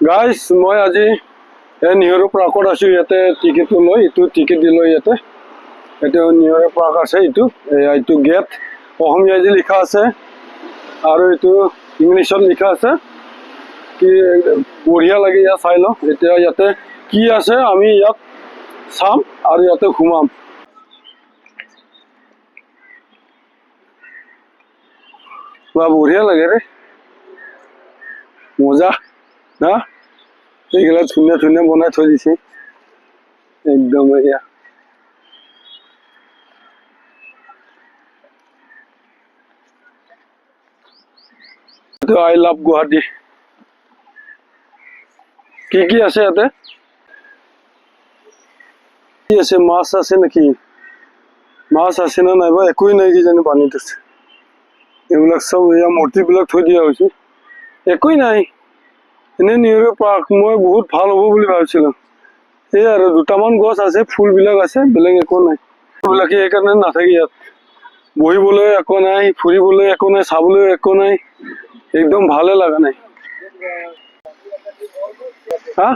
Guys মই আজি নেহেৰু পাৰ্কত আছো। ইয়াতে টিকেটটো লৈ এইটো টিকেট দি লৈ ইয়াতে নেহেৰু পাৰ্ক আছে। এইটো গেট অসমীয়াত লিখা আছে আৰু এইটো ইংলিছত লিখা আছে। কি বঢ়িয়া লাগে ইয়াত চাই লওঁ। এতিয়া ইয়াতে কি আছে আমি ইয়াত চাম আৰু ইয়াতে ঘুমাম। বা বঢ়িয়া লাগে ৰে, মজা না। এইগুলা ধুনীয়া ধুনীয়া বনাই থৈ দিছে একদম। এয়া আই লাভ গুৱাহাটী। কি আছে ইয়াতে? কি আছে? মাছ আছে নেকি? মাছ আছে না নাইবা একোই নাই কিজানি পানীত আছে। এইবিলাক চব এয়া মূৰ্তিবিলাক থৈ দিয়া হৈছে, একোই নাই। এনে নেহেৰু পাৰ্ক মই বহুত ভাল হ'ব বুলি ভাবিছিলো। এই আৰু দুটামান গছ আছে, ফুলবিলাক আছে, বেলেগ একো নাই। ফুলবিলাকে সেইকাৰণে নাথাকে ইয়াত। বহিবলৈ একো নাই, ফুৰিবলৈ একো নাই, চাবলৈ একো নাই, একদম ভালে লগা নাই। হা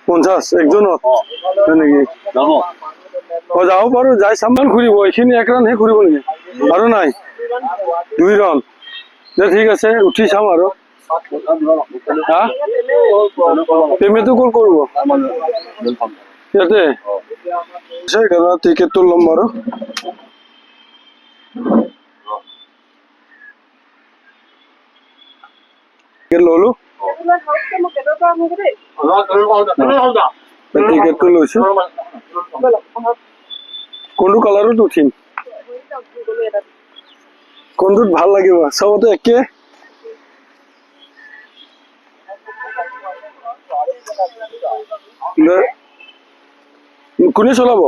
50 একজনত নেকি? যাব পাৰো, যাই চামান ঘূৰিব। এইখিনি এক ৰাউণ্ডহে ঘূৰিব নেকি আৰু নাই? 2 ৰাউণ্ড দে, ঠিক আছে উঠি চাম আৰু। হা পেমেণ্টটো ক'ত কৰিব? ইয়াতে টিকেটটো ল'ম বাৰু। ললো, টিকেটটো লৈছো। কোনটো কালাৰত উঠিম? কোনটোত ভাল লাগিব? চবতে একে। কোনে চলাব?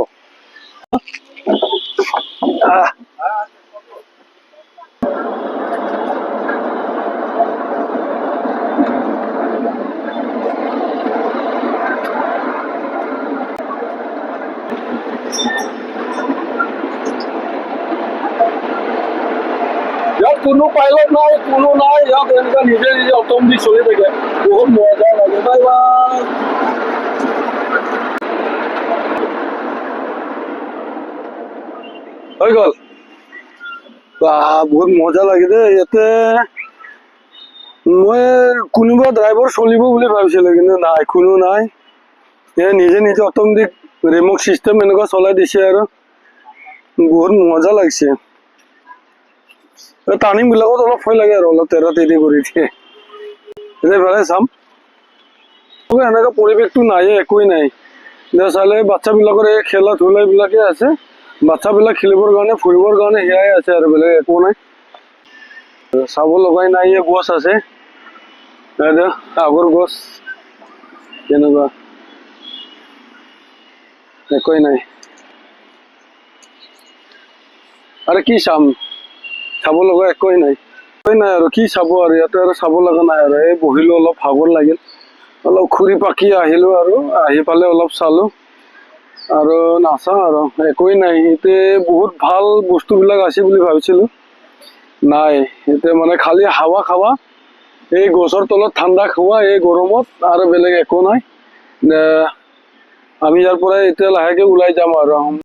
ইয়াত কোনো পাইলট নাই, কোনো নাই। ইয়াত এনেকুৱা নিজে নিজে অটম দি চলি থাকে, বহুত মজা লাগে। Bye bye. হৈ গল। বহুত মজা লাগে দে ইয়াতে। মই কোনোবা ড্ৰাইভাৰ চলিব বুলি ভাবিছিলো, কিন্তু নাই, কোনো নাই। নিজে নিজে অটমেটিক ৰিমোট চিষ্টেম এনেকুৱা চলাই দিছে আৰু বহুত মজা লাগিছে। টাৰ্ণিং বিলাকত অলপ ভয় লাগে আৰু অলপ তেৰা তেৰি কৰি দিয়ে। এইফালে চাম, এনেকুৱা পৰিৱেশটো নাইয়ে, একোৱেই নাই। চালে বাচ্ছাবিলাকৰ এই খেলা ধূলা বিলাকে আছে। বাচ্ছাবিলাক খেলিবৰ কাৰণে, ফুৰিবৰ কাৰণে সেয়াই আছে আৰু বেলেগ একো নাই। চাব লগাই নাই। এই গছ আছে, আগৰ গছ, তেনেকুৱা একোৱেই নাই। আৰু কি চাম? চাব লগা একোৱেই নাই, একোৱেই নাই আৰু কি চাব আৰু ইয়াতে আৰু চাব লগা নাই আৰু। এই বহিলো, অলপ ভাগৰ লাগিল, অলপ ঘূৰি পাকি আহিলো আৰু আহি পালে অলপ চালো আৰু নাচাওঁ আৰু একোৱেই নাই। এতিয়া বহুত ভাল বস্তুবিলাক আছে বুলি ভাবিছিলো, নাই। এতিয়া মানে খালি হাৱা খাৱা, এই গছৰ তলত ঠাণ্ডা খোৱা, এই গৰমত আৰু বেলেগ একো নাই। আমি ইয়াৰ পৰা এতিয়া লাহেকে ওলাই যাম আৰু।